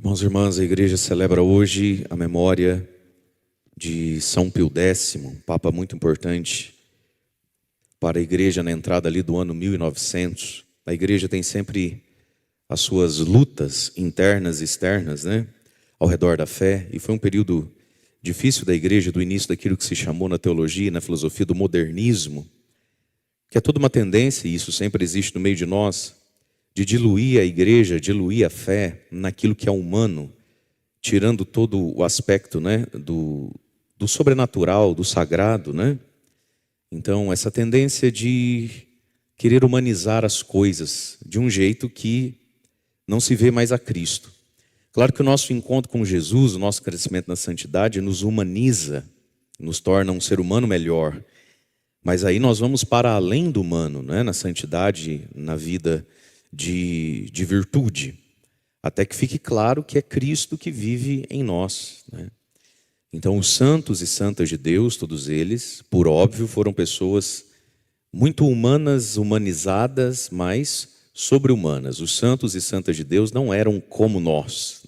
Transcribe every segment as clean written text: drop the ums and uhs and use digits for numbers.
Irmãos e irmãs, a igreja celebra hoje a memória de São Pio X, um papa muito importante para a igreja na entrada ali do ano 1900. A igreja tem sempre as suas lutas internas e externas, ao redor da fé, e foi um período difícil da igreja, do início daquilo que se chamou na teologia e na filosofia do modernismo, que é toda uma tendência, e isso sempre existe no meio de nós, de diluir a igreja, diluir a fé naquilo que é humano, tirando todo o aspecto do sobrenatural, do sagrado. Então, essa tendência de querer humanizar as coisas de um jeito que não se vê mais a Cristo. Claro que o nosso encontro com Jesus, o nosso crescimento na santidade, nos humaniza, nos torna um ser humano melhor. Mas aí nós vamos para além do humano, na santidade, na vida de virtude, até que fique claro que é Cristo que vive em nós. Então os santos e santas de Deus, todos eles, por óbvio, foram pessoas muito humanas, humanizadas, mas sobre-humanas. Os santos e santas de Deus não eram como nós,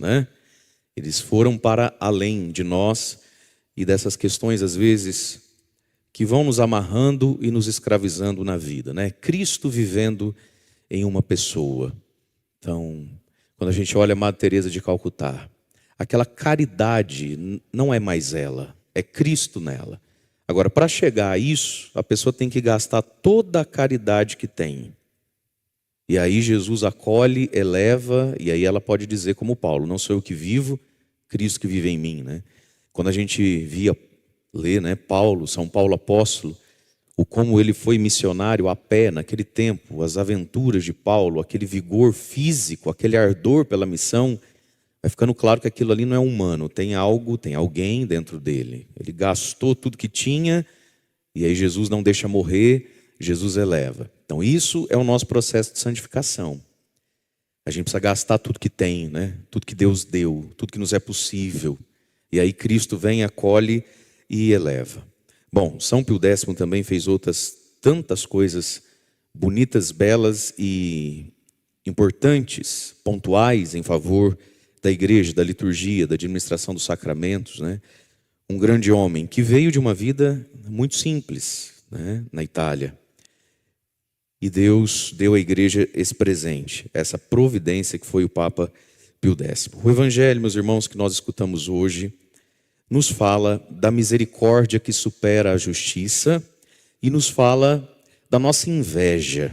Eles foram para além de nós e dessas questões, às vezes, que vão nos amarrando e nos escravizando na vida, Cristo vivendo em uma pessoa. Então, quando a gente olha a Madre Teresa de Calcutá, aquela caridade não é mais ela, é Cristo nela. Agora, para chegar a isso, a pessoa tem que gastar toda a caridade que tem. E aí Jesus acolhe, eleva, e aí ela pode dizer como Paulo: não sou eu que vivo, Cristo que vive em mim. Quando a gente lê, Paulo, São Paulo apóstolo, o como ele foi missionário a pé naquele tempo, as aventuras de Paulo, aquele vigor físico, aquele ardor pela missão, vai ficando claro que aquilo ali não é humano, tem algo, tem alguém dentro dele. Ele gastou tudo que tinha, e aí Jesus não deixa morrer, Jesus eleva. Então isso é o nosso processo de santificação. A gente precisa gastar tudo que tem, tudo que Deus deu, tudo que nos é possível. E aí Cristo vem, acolhe e eleva. Bom, São Pio X também fez outras tantas coisas bonitas, belas e importantes, pontuais em favor da igreja, da liturgia, da administração dos sacramentos. Um grande homem que veio de uma vida muito simples, na Itália. E Deus deu à igreja esse presente, essa providência que foi o Papa Pio X. O evangelho, meus irmãos, que nós escutamos hoje, nos fala da misericórdia que supera a justiça e nos fala da nossa inveja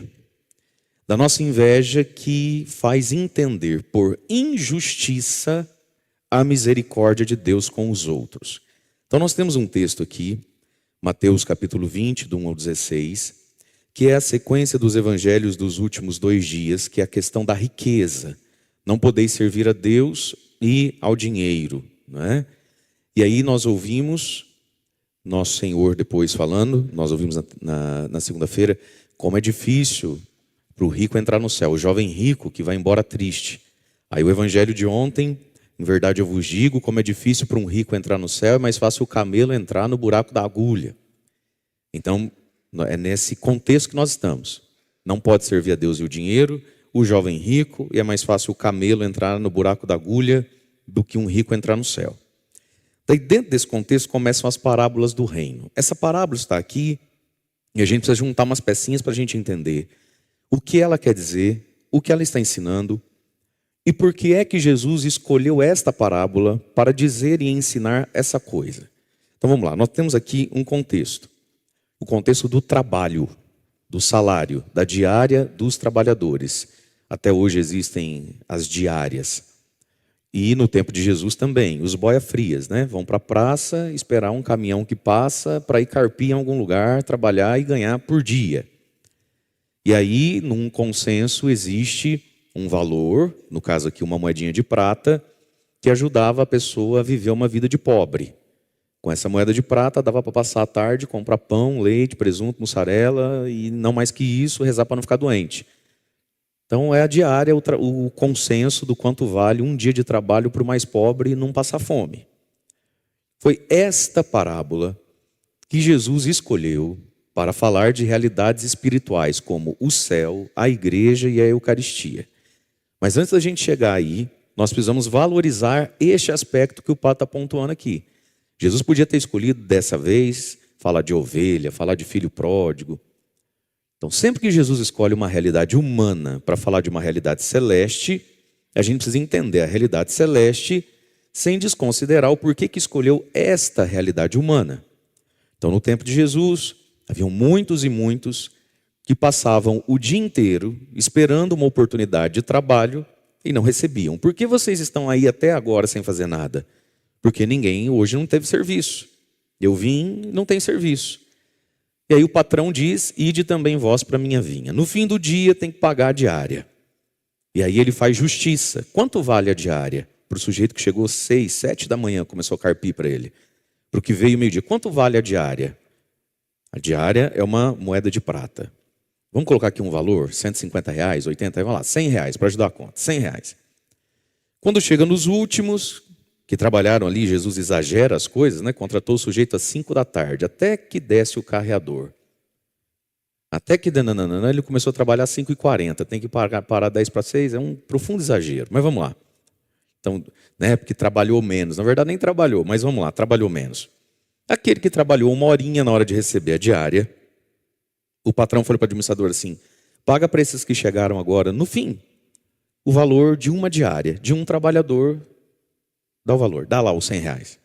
que faz entender por injustiça a misericórdia de Deus com os outros. Então nós temos um texto aqui, Mateus capítulo 20, do 1 ao 16, que é a sequência dos evangelhos dos últimos 2 dias, que é a questão da riqueza. Não podeis servir a Deus e ao dinheiro, E aí nós ouvimos nosso Senhor depois falando, nós ouvimos na segunda-feira, como é difícil para o rico entrar no céu, o jovem rico que vai embora triste. Aí o evangelho de ontem, em verdade eu vos digo, como é difícil para um rico entrar no céu, é mais fácil o camelo entrar no buraco da agulha. Então, é nesse contexto que nós estamos. Não pode servir a Deus e o dinheiro, o jovem rico, e é mais fácil o camelo entrar no buraco da agulha do que um rico entrar no céu. Daí dentro desse contexto começam as parábolas do reino. Essa parábola está aqui e a gente precisa juntar umas pecinhas para a gente entender o que ela quer dizer, o que ela está ensinando e por que é que Jesus escolheu esta parábola para dizer e ensinar essa coisa. Então vamos lá, nós temos aqui um contexto. O contexto do trabalho, do salário, da diária dos trabalhadores. Até hoje existem as diárias. E no tempo de Jesus também, os boia-frias, vão para a praça esperar um caminhão que passa para ir carpir em algum lugar, trabalhar e ganhar por dia. E aí, num consenso, existe um valor, no caso aqui uma moedinha de prata, que ajudava a pessoa a viver uma vida de pobre. Com essa moeda de prata dava para passar a tarde, comprar pão, leite, presunto, mussarela e não mais que isso, rezar para não ficar doente. Então é a diária, o consenso do quanto vale um dia de trabalho para o mais pobre e não passar fome. Foi esta parábola que Jesus escolheu para falar de realidades espirituais como o céu, a igreja e a Eucaristia. Mas antes da gente chegar aí, nós precisamos valorizar este aspecto que o Pá está pontuando aqui. Jesus podia ter escolhido dessa vez falar de ovelha, falar de filho pródigo. Então, sempre que Jesus escolhe uma realidade humana para falar de uma realidade celeste, a gente precisa entender a realidade celeste sem desconsiderar o porquê que escolheu esta realidade humana. Então, no tempo de Jesus, haviam muitos e muitos que passavam o dia inteiro esperando uma oportunidade de trabalho e não recebiam. Por que vocês estão aí até agora sem fazer nada? Porque ninguém hoje não teve serviço. Eu vim e não tem serviço. E aí o patrão diz, ide também vós para a minha vinha. No fim do dia tem que pagar a diária. E aí ele faz justiça. Quanto vale a diária? Para o sujeito que chegou 6, 7 da manhã, começou a carpir para ele. Para o que veio meio-dia. Quanto vale a diária? A diária é uma moeda de prata. Vamos colocar aqui um valor, R$150, 80, vamos lá, R$100 para ajudar a conta, R$100. Quando chega nos últimos, que trabalharam ali, Jesus exagera as coisas, né? Contratou o sujeito às 5 da tarde, até que desce o carreador. Até que ele começou a trabalhar às 5h40, tem que parar 10 para 6, é um profundo exagero, mas vamos lá. Então, né, porque trabalhou menos, na verdade nem trabalhou, mas vamos lá, trabalhou menos. Aquele que trabalhou 1 horinha na hora de receber a diária, o patrão falou para o administrador assim, paga para esses que chegaram agora, no fim, o valor de uma diária, de um trabalhador, dá o valor, dá lá os R$100.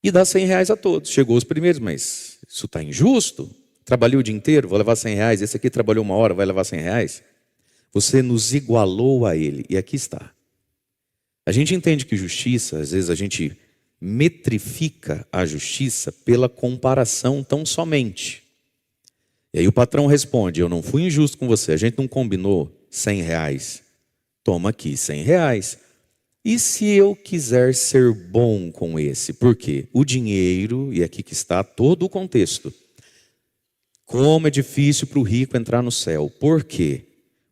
E dá R$100 a todos. Chegou os primeiros, mas isso está injusto? Trabalhei o dia inteiro, vou levar R$100, esse aqui trabalhou 1 hora, vai levar R$100? Você nos igualou a ele, e aqui está. A gente entende que justiça, às vezes a gente metrifica a justiça pela comparação tão somente. E aí o patrão responde, eu não fui injusto com você, a gente não combinou R$100. Toma aqui R$100. E se eu quiser ser bom com esse? Por quê? O dinheiro, e aqui que está todo o contexto. Como é difícil para o rico entrar no céu. Por quê?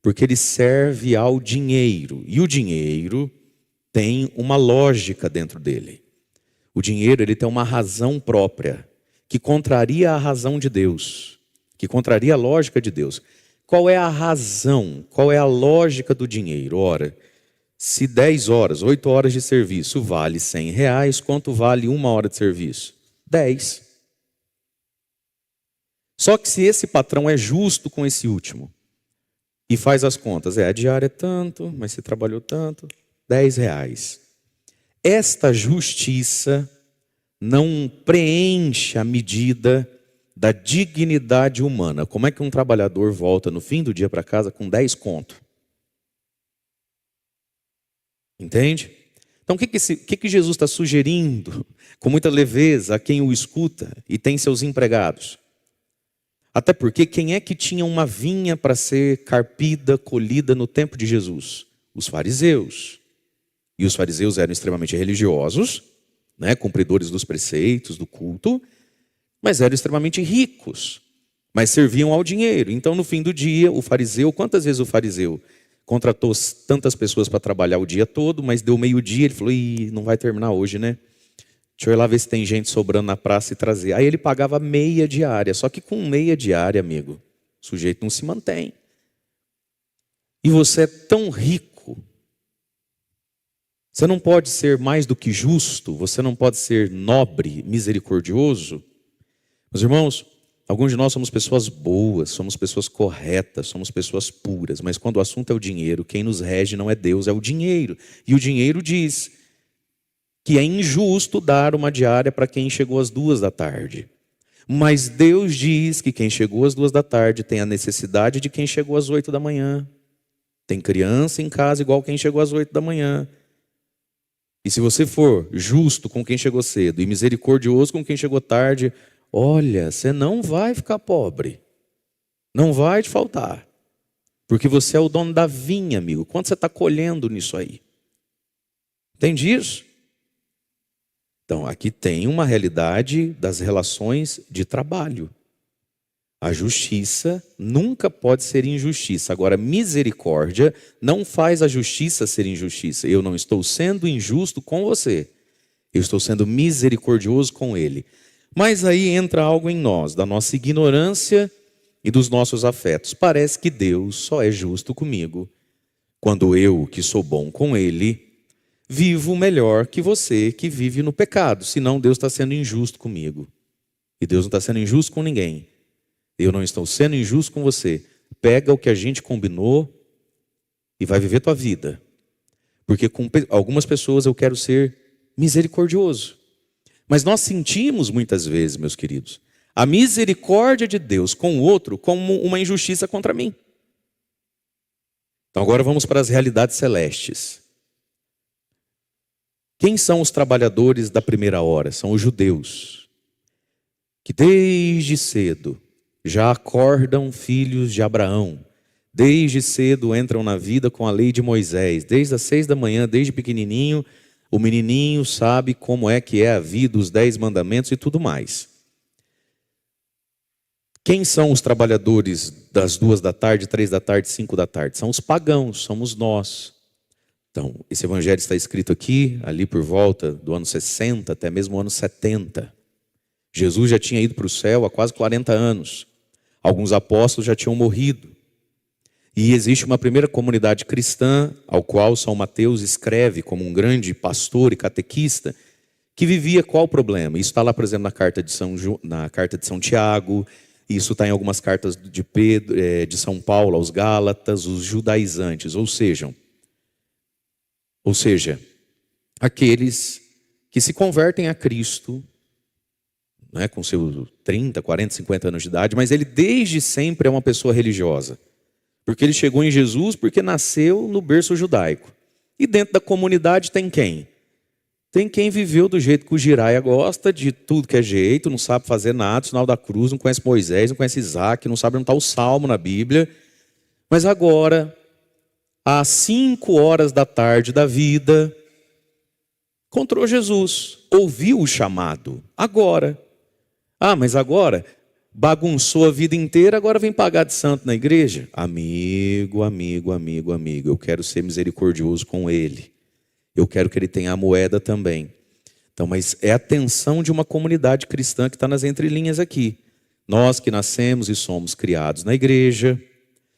Porque ele serve ao dinheiro. E o dinheiro tem uma lógica dentro dele. O dinheiro ele tem uma razão própria, que contraria a razão de Deus, que contraria a lógica de Deus. Qual é a razão? Qual é a lógica do dinheiro? Ora, se 10 horas, 8 horas de serviço vale R$100, quanto vale 1 hora de serviço? 10. Só que se esse patrão é justo com esse último e faz as contas, a diária é tanto, mas você trabalhou tanto, R$10. Esta justiça não preenche a medida da dignidade humana. Como é que um trabalhador volta no fim do dia para casa com 10 conto? Entende? Então o que Jesus está sugerindo com muita leveza a quem o escuta e tem seus empregados? Até porque quem é que tinha uma vinha para ser carpida, colhida no tempo de Jesus? Os fariseus. E os fariseus eram extremamente religiosos, né, cumpridores dos preceitos, do culto, mas eram extremamente ricos, mas serviam ao dinheiro. Então no fim do dia, o fariseu, quantas vezes o fariseu contratou tantas pessoas para trabalhar o dia todo, mas deu meio-dia, ele falou, ih, não vai terminar hoje, né? Deixa eu ir lá ver se tem gente sobrando na praça e trazer. Aí ele pagava meia diária, só que com meia diária, amigo, o sujeito não se mantém. E você é tão rico, você não pode ser mais do que justo, você não pode ser nobre, misericordioso. Meus irmãos, alguns de nós somos pessoas boas, somos pessoas corretas, somos pessoas puras, mas quando o assunto é o dinheiro, quem nos rege não é Deus, é o dinheiro. E o dinheiro diz que é injusto dar uma diária para quem chegou às 2 da tarde. Mas Deus diz que quem chegou às 2 da tarde tem a necessidade de quem chegou às 8 da manhã. Tem criança em casa igual quem chegou às 8 da manhã. E se você for justo com quem chegou cedo e misericordioso com quem chegou tarde, olha, você não vai ficar pobre. Não vai te faltar. Porque você é o dono da vinha, amigo. Quanto você está colhendo nisso aí? Entende isso? Então, aqui tem uma realidade das relações de trabalho. A justiça nunca pode ser injustiça. Agora, misericórdia não faz a justiça ser injustiça. Eu não estou sendo injusto com você. Eu estou sendo misericordioso com ele. Mas aí entra algo em nós, da nossa ignorância e dos nossos afetos. Parece que Deus só é justo comigo quando eu, que sou bom com ele, vivo melhor que você que vive no pecado. Senão Deus está sendo injusto comigo. E Deus não está sendo injusto com ninguém. Eu não estou sendo injusto com você. Pega o que a gente combinou e vai viver tua vida. Porque com algumas pessoas eu quero ser misericordioso. Mas nós sentimos muitas vezes, meus queridos, a misericórdia de Deus com o outro como uma injustiça contra mim. Então agora vamos para as realidades celestes. Quem são os trabalhadores da primeira hora? São os judeus, que desde cedo já acordam filhos de Abraão. Desde cedo entram na vida com a lei de Moisés. Desde as 6 da manhã, desde pequenininho, o menininho sabe como é que é a vida, os 10 mandamentos e tudo mais. Quem são os trabalhadores das 2 da tarde, 3 da tarde, 5 da tarde? São os pagãos, somos nós. Então, esse evangelho está escrito aqui, ali por volta do ano 60, até mesmo o ano 70. Jesus já tinha ido para o céu há quase 40 anos. Alguns apóstolos já tinham morrido. E existe uma primeira comunidade cristã, ao qual São Mateus escreve como um grande pastor e catequista, que vivia qual o problema? Isso está lá, por exemplo, na carta de São Tiago, isso está em algumas cartas de Pedro, de São Paulo aos Gálatas, os judaizantes, ou seja, aqueles que se convertem a Cristo, né, com seus 30, 40, 50 anos de idade, mas ele desde sempre é uma pessoa religiosa. Porque ele chegou em Jesus porque nasceu no berço judaico. E dentro da comunidade tem quem? Tem quem viveu do jeito que o Jiraya gosta, de tudo que é jeito, não sabe fazer nada, sinal da cruz, não conhece Moisés, não conhece Isaac, não sabe onde está o Salmo na Bíblia. Mas agora, às 5 horas da tarde da vida, encontrou Jesus, ouviu o chamado. Agora. Mas agora bagunçou a vida inteira, agora vem pagar de santo na igreja? Amigo, eu quero ser misericordioso com ele. Eu quero que ele tenha a moeda também. Então, mas é a tensão de uma comunidade cristã que está nas entrelinhas aqui. Nós que nascemos e somos criados na igreja,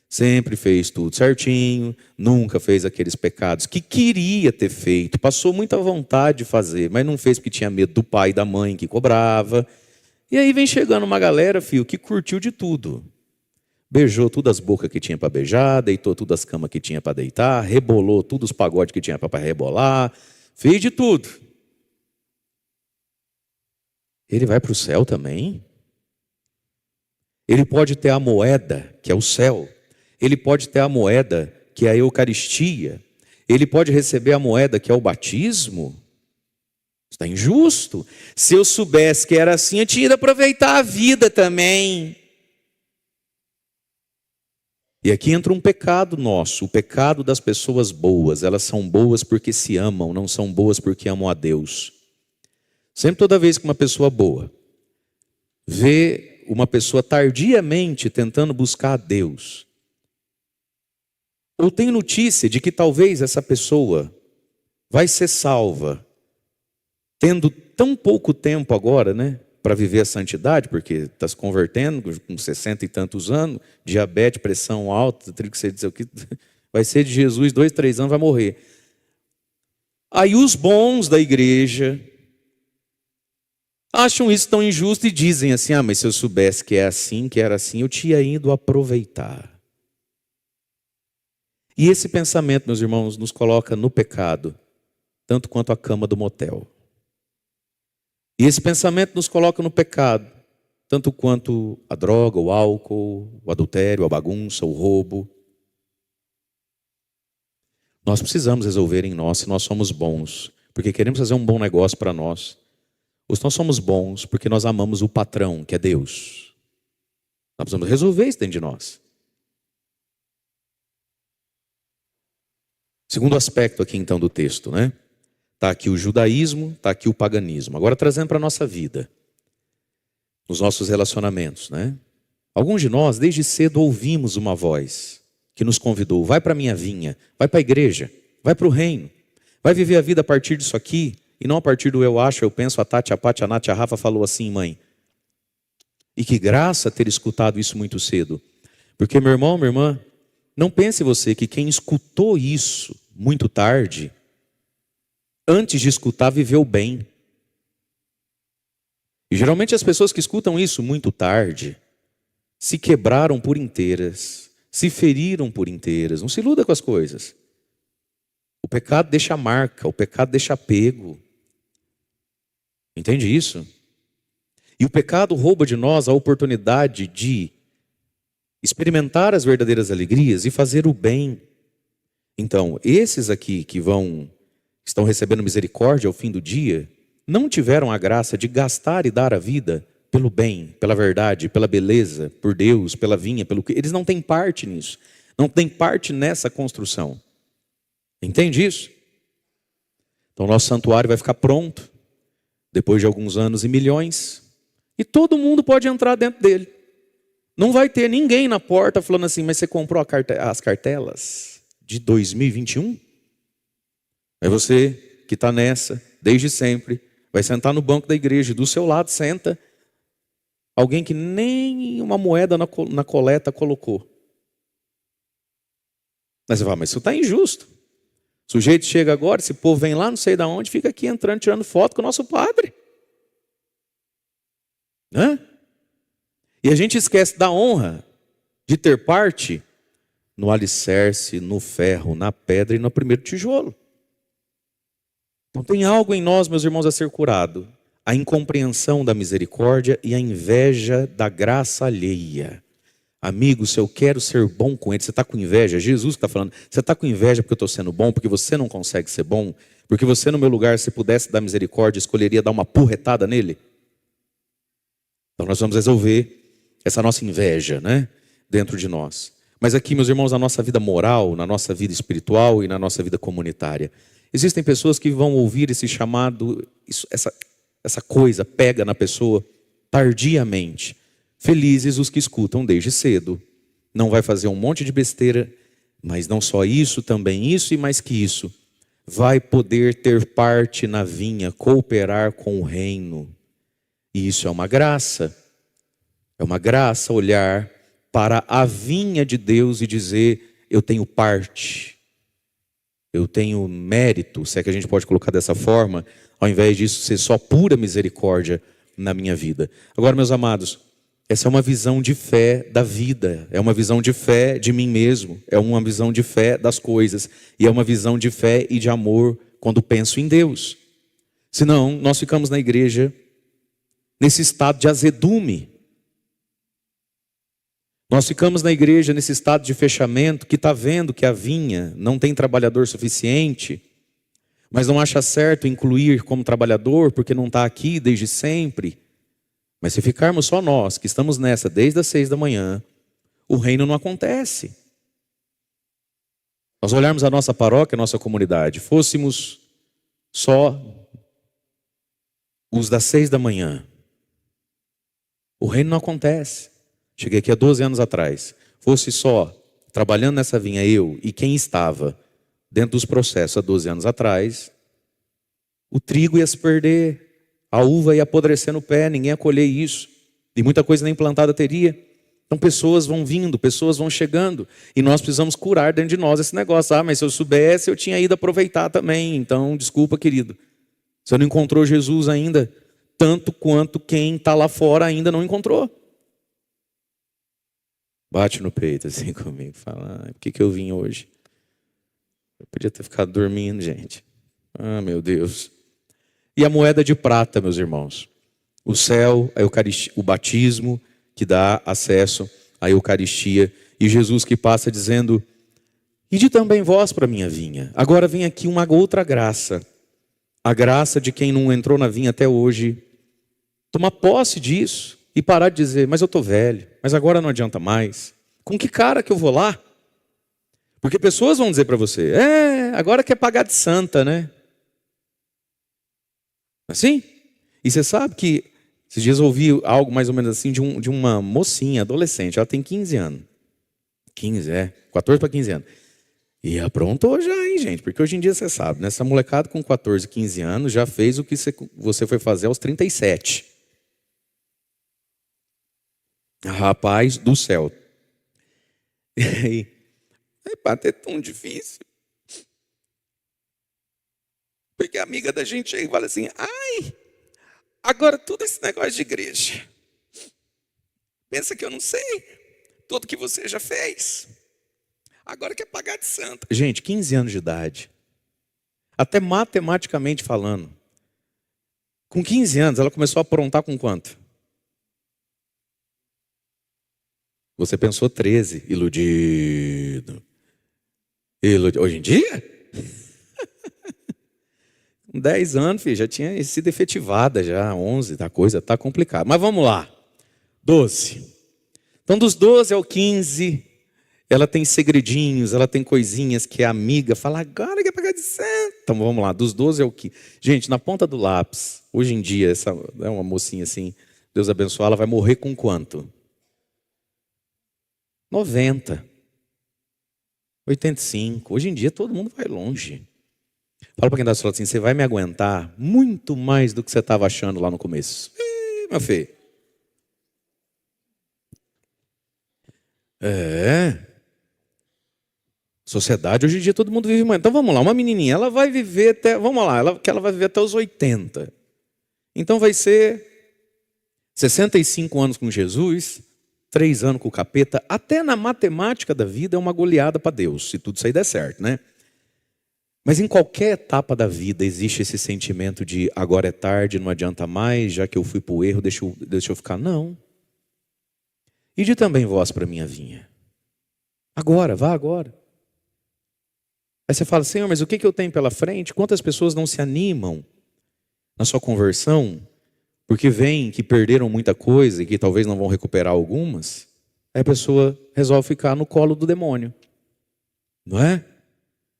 sempre fez tudo certinho, nunca fez aqueles pecados que queria ter feito, passou muita vontade de fazer, mas não fez porque tinha medo do pai e da mãe que cobrava. E aí vem chegando uma galera, filho, que curtiu de tudo. Beijou todas as bocas que tinha para beijar, deitou todas as camas que tinha para deitar, rebolou todos os pagodes que tinha para rebolar, fez de tudo. Ele vai para o céu também? Ele pode ter a moeda, que é o céu. Ele pode ter a moeda, que é a Eucaristia. Ele pode receber a moeda, que é o batismo. Está injusto. Se eu soubesse que era assim, eu tinha ido aproveitar a vida também. E aqui entra um pecado nosso, o pecado das pessoas boas. Elas são boas porque se amam, não são boas porque amam a Deus. Sempre toda vez que uma pessoa boa vê uma pessoa tardiamente tentando buscar a Deus, ou tem notícia de que talvez essa pessoa vai ser salva, tendo tão pouco tempo agora, né, para viver a santidade, porque está se convertendo com 60 e tantos anos, diabetes, pressão alta, triglicerídeos, vai ser de Jesus 2, 3 anos, vai morrer. Aí os bons da igreja acham isso tão injusto e dizem assim, mas se eu soubesse que é assim, que era assim, eu tinha ido aproveitar. E esse pensamento, meus irmãos, nos coloca no pecado, tanto quanto a cama do motel. E esse pensamento nos coloca no pecado, tanto quanto a droga, o álcool, o adultério, a bagunça, o roubo. Nós precisamos resolver em nós se nós somos bons, porque queremos fazer um bom negócio para nós. Ou se nós somos bons porque nós amamos o patrão, que é Deus. Nós precisamos resolver isso dentro de nós. Segundo aspecto aqui então do texto, né? Está aqui o judaísmo, está aqui o paganismo. Agora trazendo para a nossa vida, nos nossos relacionamentos, né? Alguns de nós, desde cedo, ouvimos uma voz que nos convidou. Vai para a minha vinha, vai para a igreja, vai para o reino. Vai viver a vida a partir disso aqui, e não a partir do eu acho, eu penso, a Tati, a Pati, a Nath, a Rafa falou assim, mãe. E que graça ter escutado isso muito cedo. Porque, meu irmão, minha irmã, Não pense você que quem escutou isso muito tarde, antes de escutar, viveu bem. E geralmente as pessoas que escutam isso muito tarde, se quebraram por inteiras, se feriram por inteiras. Não se iluda com as coisas. O pecado deixa marca, o pecado deixa apego. Entende isso? E o pecado rouba de nós a oportunidade de experimentar as verdadeiras alegrias e fazer o bem. Então, esses aqui que estão recebendo misericórdia ao fim do dia, não tiveram a graça de gastar e dar a vida pelo bem, pela verdade, pela beleza, por Deus, pela vinha, pelo que eles não têm parte nisso. Não têm parte nessa construção. Entende isso? Então, nosso santuário vai ficar pronto depois de alguns anos e milhões, e todo mundo pode entrar dentro dele. Não vai ter ninguém na porta falando assim, mas você comprou as cartelas de 2021? É você que está nessa, desde sempre, vai sentar no banco da igreja, do seu lado senta alguém que nem uma moeda na coleta colocou. Mas você fala, mas isso está injusto. O sujeito chega agora, esse povo vem lá, não sei de onde, fica aqui entrando, tirando foto com o nosso padre. Hã? E a gente esquece da honra de ter parte no alicerce, no ferro, na pedra e no primeiro tijolo. Então tem algo em nós, meus irmãos, a ser curado. A incompreensão da misericórdia e a inveja da graça alheia. Amigo, se eu quero ser bom com ele, você está com inveja? Jesus está falando, você está com inveja porque eu estou sendo bom, porque você não consegue ser bom? Porque você no meu lugar, se pudesse dar misericórdia, escolheria dar uma porretada nele? Então nós vamos resolver essa nossa inveja, né, dentro de nós. Mas aqui, meus irmãos, na nossa vida moral, na nossa vida espiritual e na nossa vida comunitária, existem pessoas que vão ouvir esse chamado, essa coisa pega na pessoa tardiamente. Felizes os que escutam desde cedo. Não vai fazer um monte de besteira, mas não só isso, também isso e mais que isso. Vai poder ter parte na vinha, cooperar com o reino. E isso é uma graça. É uma graça olhar para a vinha de Deus e dizer, eu tenho parte. Eu tenho mérito, se é que a gente pode colocar dessa forma, ao invés disso ser só pura misericórdia na minha vida. Agora, meus amados, essa é uma visão de fé da vida, é uma visão de fé de mim mesmo, é uma visão de fé das coisas, e é uma visão de fé e de amor quando penso em Deus. Senão, nós ficamos na igreja nesse estado de azedume. Nós ficamos na igreja nesse estado de fechamento, que está vendo que a vinha não tem trabalhador suficiente, mas não acha certo incluir como trabalhador, porque não está aqui desde sempre. Mas se ficarmos só nós, que estamos nessa desde as 6 da manhã, o reino não acontece. Nós olharmos a nossa paróquia, a nossa comunidade, fôssemos só os das 6 da manhã, o reino não acontece. Cheguei aqui há 12 anos atrás, fosse só trabalhando nessa vinha eu e quem estava dentro dos processos há 12 anos atrás, o trigo ia se perder. A uva ia apodrecer no pé, ninguém ia colher isso. E muita coisa nem plantada teria. Então pessoas vão vindo, pessoas vão chegando. E nós precisamos curar dentro de nós esse negócio. Ah, mas se eu soubesse, eu tinha ido aproveitar também. Então, desculpa, querido. Você não encontrou Jesus ainda, tanto quanto quem está lá fora ainda não encontrou. Bate no peito assim comigo. Fala, por que eu vim hoje? Eu podia ter ficado dormindo, gente. Ah, meu Deus. E a moeda de prata, meus irmãos. O céu, a Eucaristia, o batismo que dá acesso à Eucaristia. E Jesus que passa dizendo, ide também vós para a minha vinha. Agora vem aqui uma outra graça. A graça de quem não entrou na vinha até hoje. Tomar posse disso e parar de dizer, mas eu estou velho, mas agora não adianta mais. Com que cara que eu vou lá? Porque pessoas vão dizer para você, agora quer pagar de santa, né? Assim? E você sabe que esses dias eu ouvi algo mais ou menos assim de uma mocinha, adolescente, ela tem 15 anos. 14 para 15 anos. E aprontou já, hein, gente? Porque hoje em dia você sabe, né? Essa molecada com 14, 15 anos já fez o que você foi fazer aos 37. Rapaz do céu. Aí, padre, é tão difícil. Porque a amiga da gente chega e fala assim, ai, agora tudo esse negócio de igreja. Pensa que eu não sei tudo que você já fez. Agora quer pagar de santa. Gente, 15 anos de idade. Até matematicamente falando. Com 15 anos, ela começou a aprontar com quanto? Você pensou 13, iludido. Hoje em dia? Com 10 anos, filho, já tinha sido efetivada, já 11, a coisa está complicada. Mas vamos lá. 12. Então, dos 12 ao 15, ela tem segredinhos, ela tem coisinhas que a amiga fala, agora quer pagar de santo. Então, vamos lá, dos 12 ao 15. Gente, na ponta do lápis, hoje em dia, essa é uma mocinha assim, Deus abençoe, ela vai morrer com quanto? 90. 85. Hoje em dia, todo mundo vai longe. Fala para quem está falando assim, você vai me aguentar muito mais do que você estava achando lá no começo. Meu filho. Sociedade, hoje em dia todo mundo vive mais. Então vamos lá, uma menininha, ela vai viver até, vamos lá, ela vai viver até os 80. Então vai ser 65 anos com Jesus, 3 anos com o capeta. Até na matemática da vida é uma goleada para Deus, se tudo isso aí der certo, né? Mas em qualquer etapa da vida existe esse sentimento de agora é tarde, não adianta mais, já que eu fui para o erro, deixa eu ficar. Não. Ide também vós para a minha vinha. Agora, vá agora. Aí você fala, Senhor, mas o que eu tenho pela frente? Quantas pessoas não se animam na sua conversão, porque veem que perderam muita coisa e que talvez não vão recuperar algumas? Aí a pessoa resolve ficar no colo do demônio. Não é?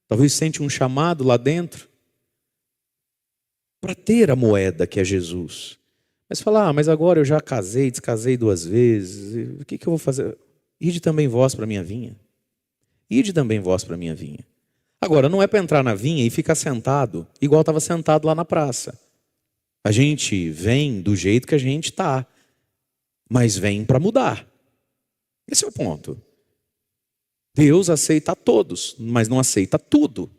Talvez sente um chamado lá dentro para ter a moeda que é Jesus. Mas fala, mas agora eu já casei, descasei 2 vezes, o que eu vou fazer? Ide também vós para a minha vinha. Ide também vós para a minha vinha. Agora, não é para entrar na vinha e ficar sentado, igual estava sentado lá na praça. A gente vem do jeito que a gente está, mas vem para mudar. Esse é o ponto. Deus aceita todos, mas não aceita tudo.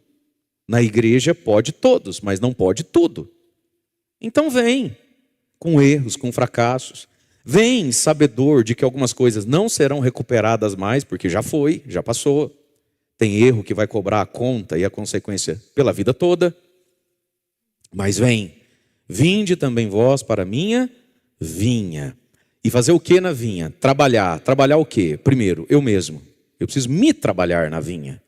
Na igreja pode todos, mas não pode tudo. Então vem, com erros, com fracassos. Vem sabedor de que algumas coisas não serão recuperadas mais, porque já foi, já passou. Tem erro que vai cobrar a conta e a consequência pela vida toda. Mas vem, vinde também vós para a minha vinha. E fazer o que na vinha? Trabalhar. Trabalhar o quê? Primeiro, eu mesmo. Eu preciso me trabalhar na vinha.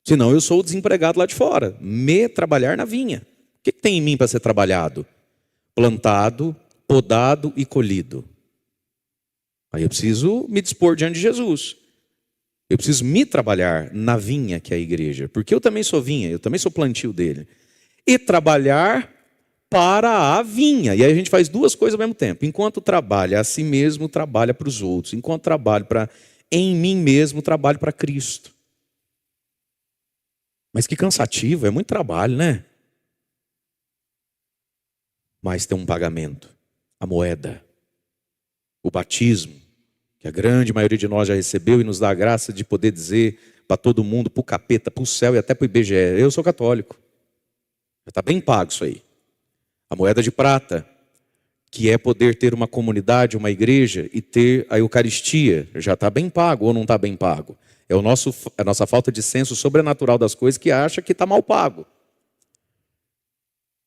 Senão eu sou o desempregado lá de fora. Me trabalhar na vinha. O que tem em mim para ser trabalhado? Plantado, podado e colhido. Aí eu preciso me dispor diante de Jesus. Eu preciso me trabalhar na vinha que é a igreja. Porque eu também sou vinha, eu também sou plantio dele. E trabalhar para a vinha. E aí a gente faz 2 coisas ao mesmo tempo. Enquanto trabalha a si mesmo, trabalha para os outros. Enquanto trabalho em mim mesmo, trabalho para Cristo. Mas que cansativo, é muito trabalho, né? Mas tem um pagamento. A moeda. O batismo. Que a grande maioria de nós já recebeu e nos dá a graça de poder dizer para todo mundo, para o capeta, para o céu e até para o IBGE, eu sou católico. Já está bem pago isso aí. A moeda de prata, que é poder ter uma comunidade, uma igreja e ter a Eucaristia, já está bem pago ou não está bem pago? É a nossa falta de senso sobrenatural das coisas que acha que está mal pago.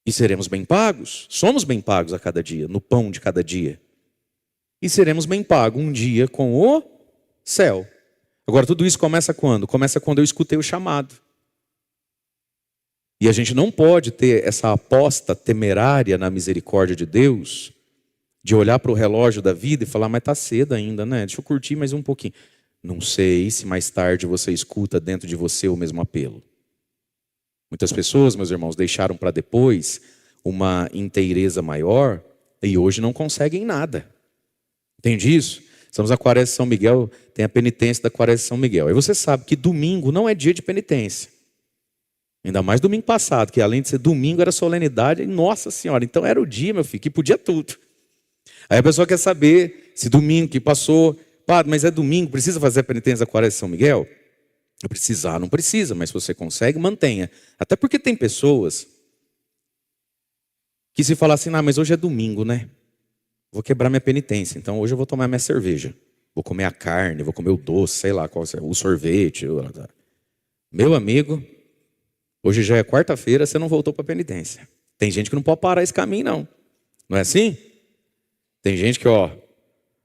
E seremos bem pagos? Somos bem pagos a cada dia, no pão de cada dia. E seremos bem pagos um dia com o céu. Agora, tudo isso começa quando? Começa quando eu escutei o chamado. E a gente não pode ter essa aposta temerária na misericórdia de Deus, de olhar para o relógio da vida e falar, mas está cedo ainda, né? Deixa eu curtir mais um pouquinho. Não sei se mais tarde você escuta dentro de você o mesmo apelo. Muitas pessoas, meus irmãos, deixaram para depois uma inteireza maior e hoje não conseguem nada. Entende isso? Estamos na Quaresma de São Miguel, tem a penitência da Quaresma de São Miguel. E você sabe que domingo não é dia de penitência. Ainda mais domingo passado, que além de ser domingo era solenidade. E, nossa Senhora, então era o dia, meu filho, que podia tudo. Aí a pessoa quer saber se domingo que passou, padre, mas é domingo, precisa fazer a penitência da Quaresma de São Miguel? Precisar, não precisa, mas se você consegue, mantenha. Até porque tem pessoas que se falar assim, mas hoje é domingo, né? Vou quebrar minha penitência, então hoje eu vou tomar minha cerveja. Vou comer a carne, vou comer o doce, sei lá, o sorvete. Meu amigo, hoje já é quarta-feira, você não voltou para a penitência. Tem gente que não pode parar esse caminho, não. Não é assim? Tem gente que,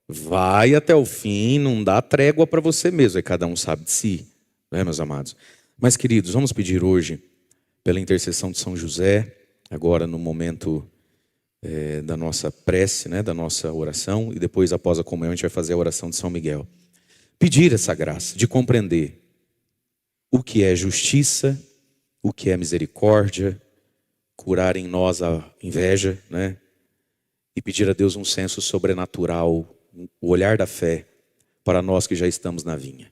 vai até o fim, não dá trégua para você mesmo. Aí cada um sabe de si, né, meus amados? Mas, queridos, vamos pedir hoje, pela intercessão de São José, agora no momento da nossa prece, né, da nossa oração, e depois, após a comunhão, a gente vai fazer a oração de São Miguel. Pedir essa graça de compreender o que é justiça, o que é misericórdia, curar em nós a inveja, né? E pedir a Deus um senso sobrenatural, o olhar da fé para nós que já estamos na vinha.